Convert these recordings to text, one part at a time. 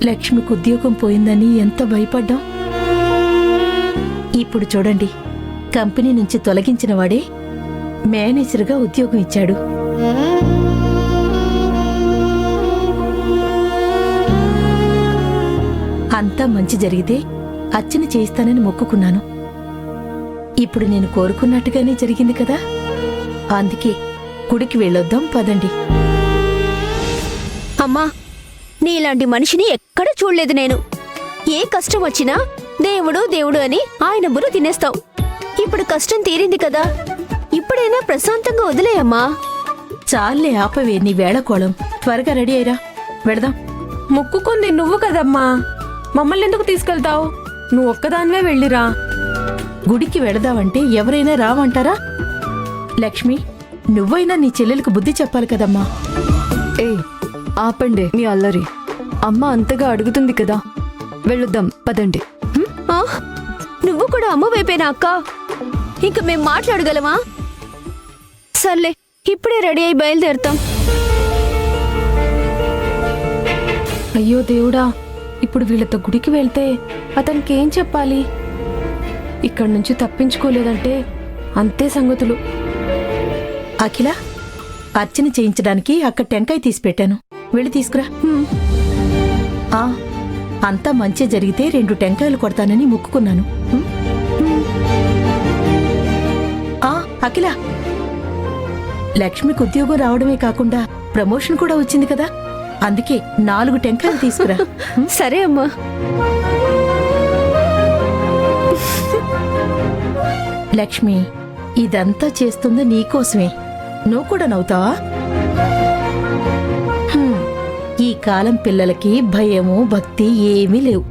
లక్ష్మికి ఉద్యోగం పోయిందని ఎంత భయపడ్డాం. ఇప్పుడు చూడండి, కంపెనీ నుంచి తొలగించిన వాడే మేనేజర్గా ఉద్యోగం ఇచ్చాడు. అంతా మంచి జరిగితే అర్చన చేయిస్తానని మొక్కుకున్నాను. ఇప్పుడు నేను కోరుకున్నట్టుగానే జరిగింది కదా. అందుకే గుడికి వెళ్ళొద్దాం పదండి. అమ్మా, నీలాంటి మనిషిని ఎక్కడ చూడలేదు నేను. ఏ కష్టం వచ్చినా దేవుడు దేవుడు అని ఆయన బుర్ర తినేస్తావు. ఇప్పుడు కష్టం తీరింది కదా, ఇప్పుడైనా ప్రశాంతంగా వదిలేయమ్మా. చాలే ఆపవే నీ వేళకోళం. త్వరగా రెడీ అయ్యరా, వెళదాం. మొక్కుకుంది నువ్వు కదమ్మా, మమ్మల్ని ఎందుకు తీసుకెళ్తావు? నువ్వు ఒక్కదానివే వెళ్ళిరా. గుడికి వెళదామంటే ఎవరైనా రావంటారా? లక్ష్మి, నువ్వైనా నీ చెల్లెలకు బుద్ధి చెప్పాలి కదమ్మా. ఏ ఆపండి మీ అల్లరి. అమ్మ అంతగా అడుగుతుంది కదా, వెళ్ళొద్దాం పదండి. ఆ, నువ్వు కూడా అమ్మ వైపేనా అక్క? ఇంక మేం మాట్లాడగలమా? సర్లే, ఇప్పుడే రెడీ అయి బయలుదేరుతాం. అయ్యో దేవుడా, ఇప్పుడు వీళ్ళతో గుడికి వెళ్తే అతనికి ఏం చెప్పాలి? ఇక్కడి నుంచి తప్పించుకోలేదంటే అంతే సంగతులు. అఖిల, అర్చన చేయించడానికి అక్కడ టెంకాయ తీసి పెట్టాను, వెళ్ళి తీసుకురా. ఆ, అంతా మంచి జరిగితే 2 టెంకాయలు కొడతానని మొక్కుకున్నాను. ఆ, అఖిల, లక్ష్మికి ఉద్యోగం రావడమే కాకుండా ప్రమోషన్ కూడా వచ్చింది కదా, అందుకే 4 టెంకాయలు తీసుకురా. సరే అమ్మా. లక్ష్మి, ఇదంతా చేస్తుంది నీకోసమే. నువ్వు కూడా నవ్వుతావా? ఈ కాలం పిల్లలకి భయము భక్తి ఏమీ లేవు.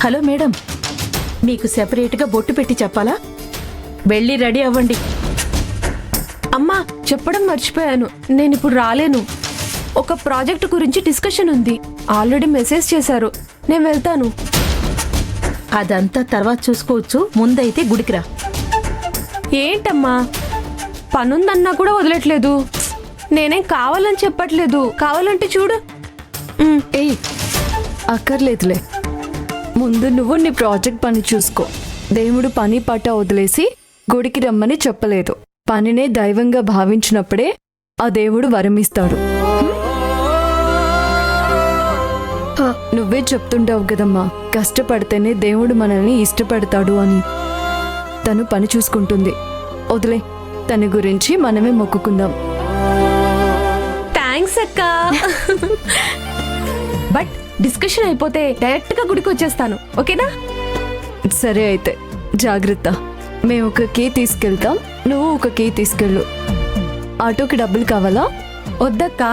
హలో మేడం, మీకు సెపరేట్గా బొట్టు పెట్టి చెప్పాలా? వెళ్ళి రెడీ అవ్వండి. అమ్మా, చెప్పడం మర్చిపోయాను, నేనిప్పుడు రాలేను. ఒక ప్రాజెక్ట్ గురించి డిస్కషన్ ఉంది, ఆల్రెడీ మెసేజ్ చేశారు. నేను వెళ్తాను. అదంతా తర్వాత చూసుకోవచ్చు, ముందైతే గుడికిరా. ఏంటమ్మా, పనుందన్నా కూడా వదలట్లేదు. నేనేం కావాలని చెప్పట్లేదు, కావాలంటే చూడు. ఏ అక్కర్లేదులే, ముందు నువ్వు నీ ప్రాజెక్ట్ పని చూసుకో. దేవుడు పని పాట వదిలేసి గుడికి రమ్మని చెప్పలేదు. పనినే దైవంగా భావించినప్పుడే ఆ దేవుడు వరమిస్తాడు. నువ్వే చెప్తుంటావు కదమ్మా, కష్టపడితేనే దేవుడు మనల్ని ఇష్టపడతాడు అని. తను పని చూసుకుంటుంది, వదిలే. తన గురించి మనమే మొక్కుకుందాం. థ్యాంక్స్ అక్క. బట్ డిస్కషన్ అయిపోతే డైరెక్ట్ గా గుడికి వచ్చేస్తాను, ఓకేనా? సరే అయితే జాగ్రత్త. మేము ఒక కీ తీసుకెళ్తాం, నువ్వు ఒక కీ తీసుకెళ్ళు. ఆటోకి డబ్బులు కావాలా? వద్దక్క,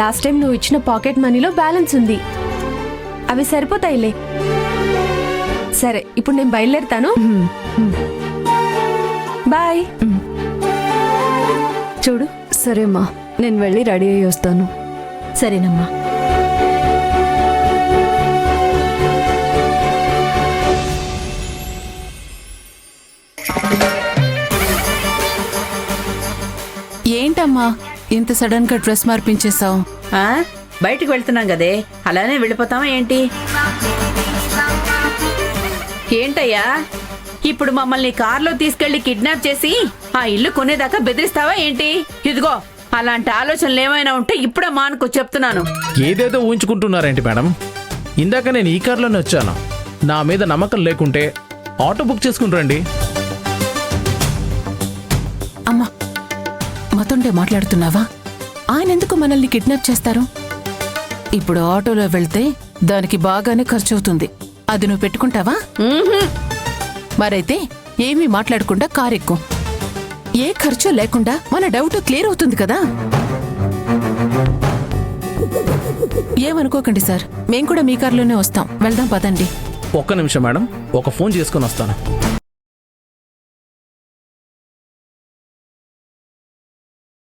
లాస్ట్ టైం నువ్వు ఇచ్చిన పాకెట్ మనీలో బ్యాలెన్స్ ఉంది, అవి సరిపోతాయిలే. సరే, ఇప్పుడు నేను బయలుదేరుతాను. బాయ్. చూడు. సరేమ్మా, నేను వెళ్ళి రెడీ అయ్యి వస్తాను. సరేనమ్మా. ఏంటమ్మా ఇంత సడన్ గా డ్రెస్ మార్పించేసావు? బయటికి వెళ్తున్నాం కదే, అలానే వెళ్ళిపోతావా ఏంటి? ఏంటయ్యా, ఇప్పుడు మమ్మల్ని కార్లో తీసుకెళ్లి కిడ్నాప్ చేసి ఆ ఇల్లు కొనేదాకా బెదిరిస్తావా ఏంటి? ఇదిగో, అలాంటి ఆలోచనలు ఏమైనా ఉంటే ఇప్పుడే మానుకో చెప్తున్నాను. ఏదేదో ఊహించుకుంటున్నారేంటి మేడం? ఇందాక నేను ఈ కార్లోనే వచ్చాను. నా మీద నమ్మకం లేకుంటే ఆటో బుక్ చేసుకుని రండి. అమ్మా, మతుండే మాట్లాడుతున్నావా? ఆయన ఎందుకు మనల్ని కిడ్నాప్ చేస్తారు? ఇప్పుడు ఆటోలో వెళ్తే దానికి బాగానే ఖర్చు అవుతుంది. అది నువ్వు పెట్టుకుంటావా? మరైతే ఏమీ మాట్లాడకుండా కారెక్కు. ఏ ఖర్చు లేకుండా మన డౌట్ క్లియర్ అవుతుంది కదా. ఏమనుకోకండి సార్, మేం కూడా మీ కార్లోనే వస్తాం. వెళ్దాం పదండి. ఒక్క నిమిషం మేడం, ఒక ఫోన్ చేసుకుని వస్తాను.